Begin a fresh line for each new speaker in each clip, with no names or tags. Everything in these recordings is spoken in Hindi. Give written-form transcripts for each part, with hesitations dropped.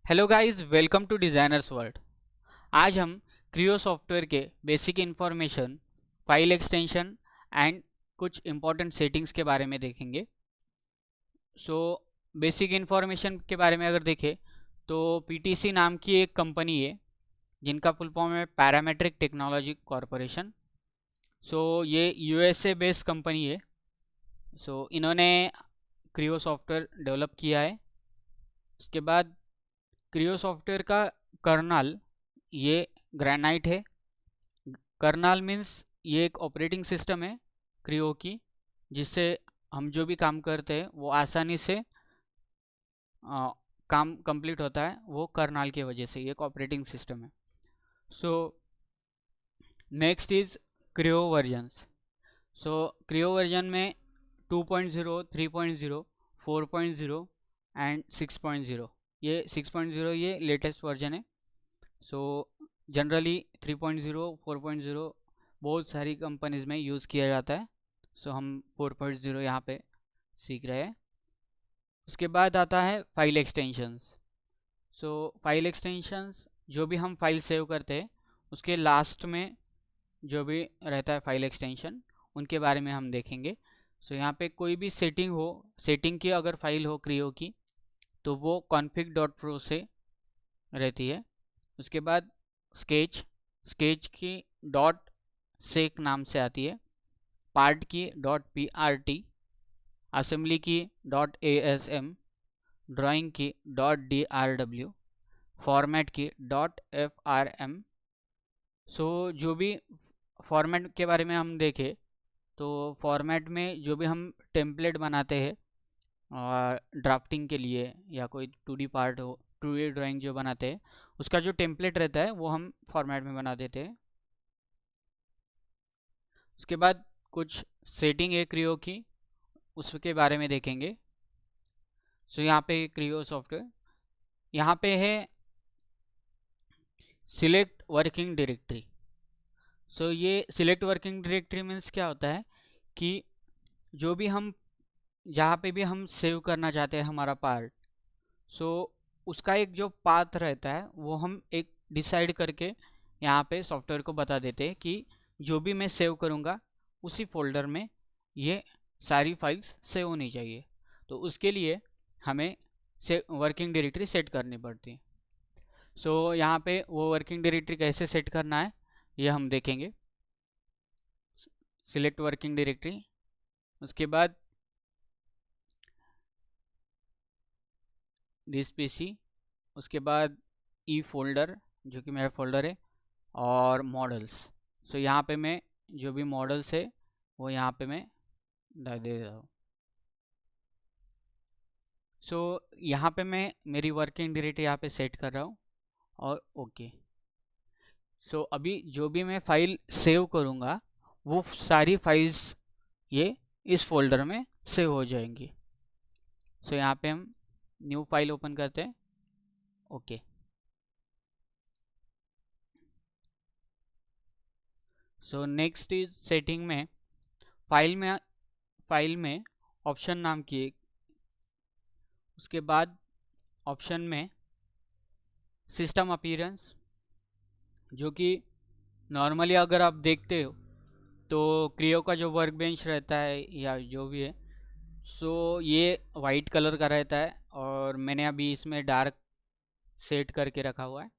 Hello guys, welcome to designers world. आज हम क्रियो सॉफ्टवेयर के basic information, file extension and कुछ इम्पोर्टेंट सेटिंग्स के बारे में देखेंगे। बेसिक इन्फॉर्मेशन के बारे में अगर देखें तो पीटीसी नाम की एक कंपनी है जिनका फुल फॉर्म है पैरामेट्रिक टेक्नोलॉजी कॉरपोरेशन। ये यूएसए बेस्ड कंपनी है। इन्होंने क्रियो सॉफ्टवेयर डेवलप किया है। उसके बाद क्रियो सॉफ्टवेयर का कर्नल ये ग्रेनाइट है। कर्नल मीन्स ये एक ऑपरेटिंग सिस्टम है क्रियो की, जिससे हम जो भी काम करते हैं वो आसानी से काम कंप्लीट होता है। वो कर्नल की वजह से ये एक ऑपरेटिंग सिस्टम है। So next is Creo versions. Creo version में 2.0, 3.0, 4.0 एंड 6.0। ये 6.0 ये लेटेस्ट वर्जन है। जनरली 3.0, 4.0 बहुत सारी कंपनीज में यूज़ किया जाता है। हम 4.0 यहाँ पे सीख रहे हैं। उसके बाद आता है फाइल एक्सटेंशंस। फाइल एक्सटेंशंस जो भी हम फाइल सेव करते हैं उसके लास्ट में जो भी रहता है फाइल एक्सटेंशन, उनके बारे में हम देखेंगे। यहाँ पे कोई भी सेटिंग की अगर फाइल हो क्रियो की, तो वो config.pro से रहती है। उसके बाद स्केच की डॉट सेक नाम से आती है, पार्ट की .prt, असेंबली की .asm, ड्राइंग की .drw, फॉर्मेट की .frm। जो भी फॉर्मेट के बारे में हम देखें तो फॉर्मेट में जो भी हम टेम्पलेट बनाते हैं ड्राफ्टिंग के लिए, या कोई 2D पार्ट हो, 2D ड्राइंग जो बनाते हैं उसका जो टेम्पलेट रहता है वो हम फॉर्मेट में बना देते हैं। उसके बाद कुछ सेटिंग है क्रियो की, उसके बारे में देखेंगे। यहाँ पे क्रियो सॉफ्टवेयर, यहाँ पे है सिलेक्ट वर्किंग डायरेक्टरी। ये सिलेक्ट वर्किंग डायरेक्टरी मीन्स क्या होता है कि जो भी हम जहाँ पे भी हम सेव करना चाहते हैं हमारा पार्ट, उसका एक जो पाथ रहता है वो हम एक डिसाइड करके यहाँ पे सॉफ्टवेयर को बता देते हैं कि जो भी मैं सेव करूँगा उसी फोल्डर में ये सारी फाइल्स सेव होनी चाहिए। तो उसके लिए हमें वर्किंग डायरेक्टरी सेट करनी पड़ती है। यहाँ पे वो वर्किंग डायरेक्टरी कैसे सेट करना है ये हम देखेंगे। सिलेक्ट वर्किंग डायरेक्टरी, उसके बाद दिस पीसी, उसके बाद ई फोल्डर जो कि मेरा फोल्डर है, और मॉडल्स। यहाँ पे मैं जो भी मॉडल्स है वो यहाँ पे मैं डाल दे रहा हूँ। यहाँ पे मैं मेरी वर्किंग डायरेक्टरी यहाँ पे सेट कर रहा हूँ और ओके। अभी जो भी मैं फाइल सेव करूँगा वो सारी फाइल्स ये इस फोल्डर में सेव हो जाएंगी। यहाँ पे हम न्यू फाइल ओपन करते हैं, ओके। नेक्स्ट इज सेटिंग में फाइल में ऑप्शन नाम की एक, उसके बाद ऑप्शन में सिस्टम अपीयरेंस, जो कि नॉर्मली अगर आप देखते हो तो क्रियो का जो वर्क बेंच रहता है या जो भी है, ये वाइट कलर का रहता है और मैंने अभी इसमें डार्क सेट करके रखा हुआ है।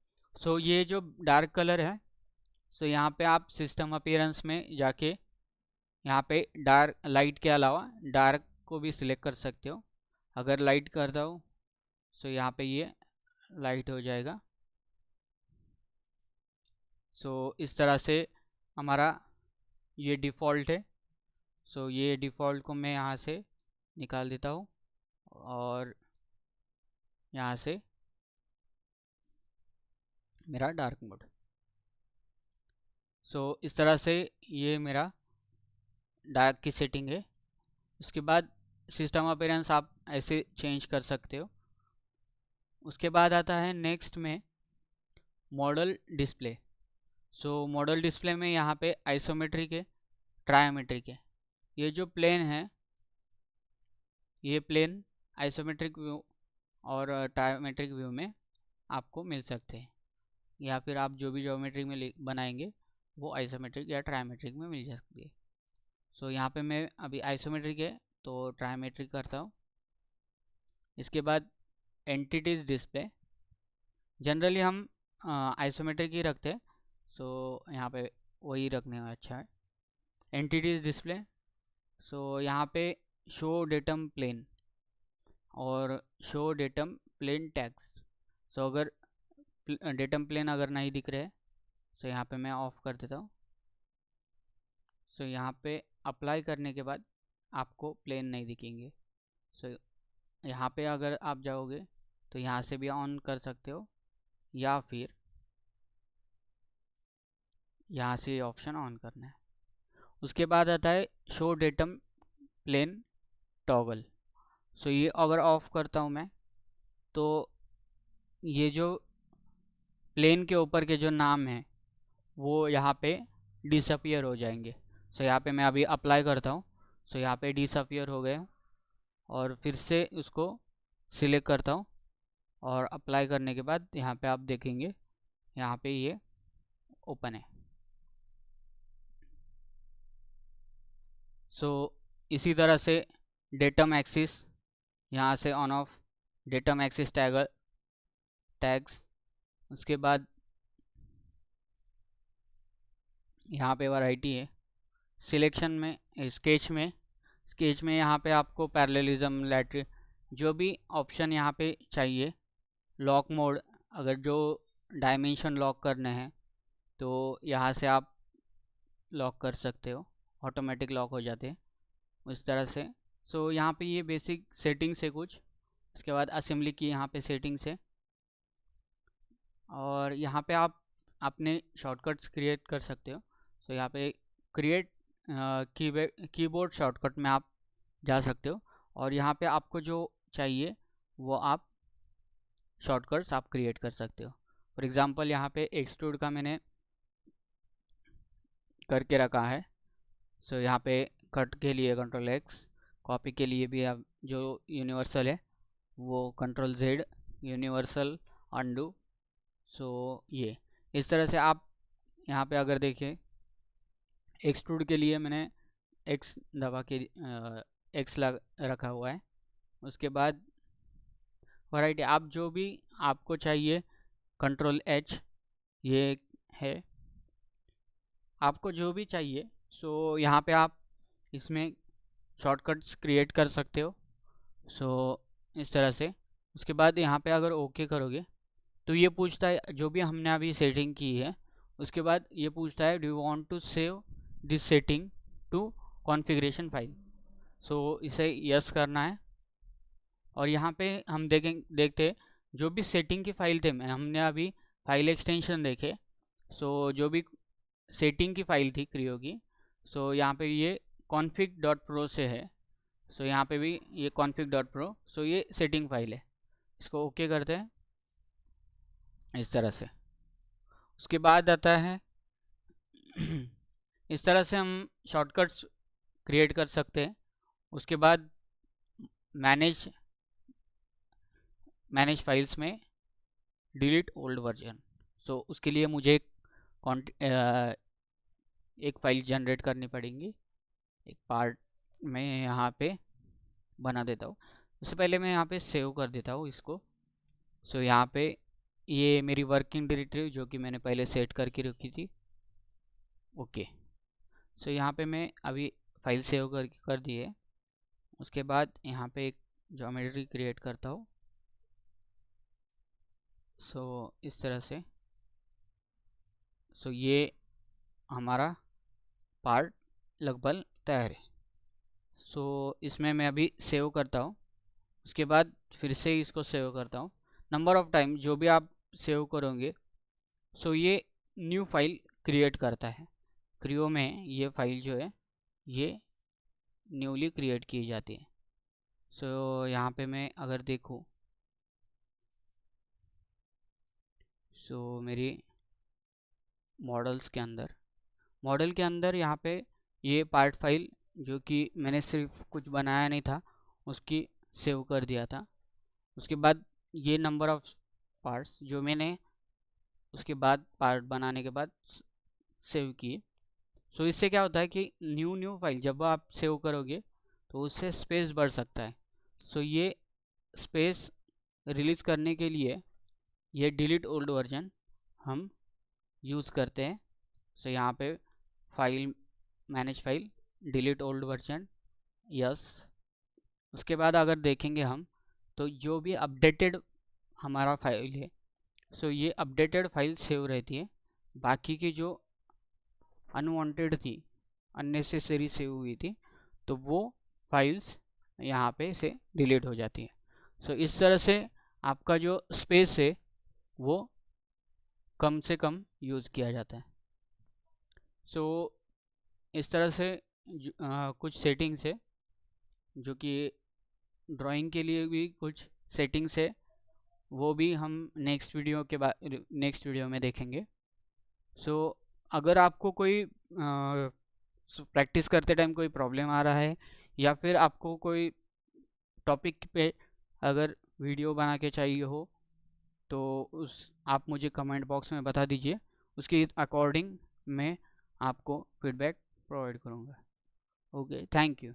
ये जो डार्क कलर है, यहाँ पे आप सिस्टम अपीयरेंस में जाके यहाँ पे डार्क लाइट के अलावा डार्क को भी सिलेक्ट कर सकते हो। अगर लाइट कर दो यहाँ पे ये लाइट हो जाएगा। इस तरह से हमारा ये डिफ़ॉल्ट है। ये डिफ़ॉल्ट को मैं यहाँ से निकाल देता हूँ और यहाँ से मेरा डार्क मोड। इस तरह से ये मेरा डार्क की सेटिंग है। उसके बाद सिस्टम अपीयरेंस आप ऐसे चेंज कर सकते हो। उसके बाद आता है नेक्स्ट में मॉडल डिस्प्ले। मॉडल डिस्प्ले में यहाँ पे आइसोमेट्रिक है, ट्रायोमेट्रिक है। ये जो प्लेन है ये प्लेन आइसोमेट्रिक व्यू और ट्रायोमेट्रिक व्यू में आपको मिल सकते हैं, या फिर आप जो भी ज्योमेट्री में बनाएंगे वो आइसोमेट्रिक या ट्रायमेट्रिक में मिल सकती है। सो यहाँ पे मैं अभी आइसोमेट्रिक है तो ट्रायमेट्रिक करता हूँ। इसके बाद एंटिटीज डिस्प्ले, जनरली हम आइसोमेट्रिक ही रखते हैं, सो यहाँ पे वही रखने में अच्छा है। एंटिटीज डिस्प्ले, सो यहाँ पे शो डेटम प्लेन और शो डेटम प्लेन टैग्स। सो अगर डेटम प्लेन अगर नहीं दिख रहे सो यहाँ पे मैं ऑफ कर देता हूँ। सो यहाँ पे अप्लाई करने के बाद आपको प्लेन नहीं दिखेंगे। सो यहाँ पे अगर आप जाओगे तो यहाँ से भी ऑन कर सकते हो, या फिर यहाँ से ऑप्शन ऑन करना है। उसके बाद आता है शो डेटम प्लेन टॉगल। सो ये अगर ऑफ करता हूँ मैं तो ये जो प्लेन के ऊपर के जो नाम हैं वो यहाँ पे डिसअपियर हो जाएंगे। सो यहाँ पे मैं अभी अप्लाई करता हूँ, सो यहाँ पे डिसअपियर हो गए, और फिर से उसको सिलेक्ट करता हूँ और अप्लाई करने के बाद यहाँ पे आप देखेंगे यहाँ पे ये ओपन है। सो इसी तरह से डेटम एक्सिस, यहाँ से on off datum axis tags. उसके बाद यहाँ पे वैरायटी है सिलेक्शन में, स्केच में यहाँ पे आपको पैरेललिज्म, लैटरल, जो भी ऑप्शन यहाँ पे चाहिए। लॉक मोड, अगर जो डायमेंशन लॉक करने हैं तो यहाँ से आप लॉक कर सकते हो, ऑटोमेटिक लॉक हो जाते हैं उस तरह से। सो यहाँ पे ये बेसिक सेटिंग्स है कुछ। उसके बाद असेंबली की यहाँ पे सेटिंग्स है, और यहाँ पे आप अपने शॉर्टकट्स क्रिएट कर सकते हो। सो यहाँ पे क्रिएट कीबोर्ड शॉर्टकट में आप जा सकते हो, और यहाँ पे आपको जो चाहिए वो आप शॉर्टकट्स आप क्रिएट कर सकते हो। फॉर एग्जांपल यहाँ पे एक्सट्रूड का मैंने करके रखा है। सो यहाँ पे कट के लिए कंट्रोल एक्स, कॉपी के लिए भी आप जो यूनिवर्सल है वो कंट्रोल जेड, यूनिवर्सल अंडू। सो ये इस तरह से आप यहाँ पे अगर देखें एक्सट्रूड के लिए मैंने एक्स दबा के एक्स रखा हुआ है। उसके बाद वैरायटी, आप जो भी आपको चाहिए, कंट्रोल एच ये है, आपको जो भी चाहिए। सो यहाँ पे आप इसमें शॉर्टकट्स क्रिएट कर सकते हो। सो इस तरह से उसके बाद यहाँ पे अगर ओके करोगे तो ये पूछता है जो भी हमने अभी सेटिंग की है, उसके बाद ये पूछता है do you want to save this setting to configuration file. So इसे यस करना है, और यहाँ पे हम देखते जो भी सेटिंग की फ़ाइल थे, हमने अभी फाइल एक्सटेंशन देखे। सो जो भी सेटिंग की फ़ाइल थी क्रियो की, सो यहाँ पे ये config.pro से है। सो यहाँ पे भी ये config.pro, सो ये सेटिंग फाइल है। इसको ओके करते हैं इस तरह से। उसके बाद आता है इस तरह से हम शॉर्टकट्स क्रिएट कर सकते हैं। उसके बाद मैनेज फाइल्स में डिलीट ओल्ड वर्जन। सो उसके लिए मुझे एक फ़ाइल जनरेट करनी पड़ेगी, एक पार्ट में यहाँ पे बना देता हूँ। उससे पहले मैं यहाँ पे सेव कर देता हूँ इसको। सो यहाँ पे ये मेरी वर्किंग डायरेक्टरी जो कि मैंने पहले सेट करके रखी थी। ओके, सो यहाँ पे मैं अभी फाइल सेव कर दी है। उसके बाद यहाँ पे एक ज्योमेट्री क्रिएट करता हूँ। सो इस तरह से, सो ये हमारा पार्ट लगभग तैयार है। सो इसमें मैं अभी सेव करता हूँ। उसके बाद फिर से इसको सेव करता हूँ। नंबर ऑफ़ टाइम जो भी आप सेव करोगे, सो ये न्यू फाइल क्रिएट करता है। क्रियो में ये फाइल जो है ये न्यूली क्रिएट की जाती है। सो यहाँ पे मैं अगर देखूँ, सो मेरी मॉडल के अंदर यहाँ पे ये पार्ट फाइल जो कि मैंने सिर्फ कुछ बनाया नहीं था उसकी सेव कर दिया था। उसके बाद ये नंबर ऑफ़ पार्ट्स जो मैंने उसके बाद पार्ट बनाने के बाद सेव किए। सो इससे क्या होता है कि न्यू फाइल जब आप सेव करोगे तो उससे स्पेस बढ़ सकता है। सो ये स्पेस रिलीज़ करने के लिए ये डिलीट ओल्ड वर्जन हम यूज़ करते हैं। सो यहाँ पे file manage file delete old version yes. उसके बाद अगर देखेंगे हम तो जो भी अपडेटेड हमारा फाइल है सो ये अपडेटेड फाइल सेव रहती है, बाकी की जो अनवांटेड थी अननेसेसरी सेव हुई थी तो वो फाइल्स यहाँ पे से डिलीट हो जाती है। सो इस तरह से आपका जो स्पेस है वो कम से कम यूज़ किया जाता है। सो इस तरह से कुछ सेटिंग्स है जो कि ड्राइंग के लिए भी कुछ सेटिंग्स है, वो भी हम नेक्स्ट वीडियो में देखेंगे। सो अगर आपको कोई प्रैक्टिस करते टाइम कोई प्रॉब्लम आ रहा है या फिर आपको कोई टॉपिक पे अगर वीडियो बना के चाहिए हो तो आप मुझे कमेंट बॉक्स में बता दीजिए, उसके अकॉर्डिंग मैं आपको फीडबैक प्रोवाइड करूँगा। Okay, thank you.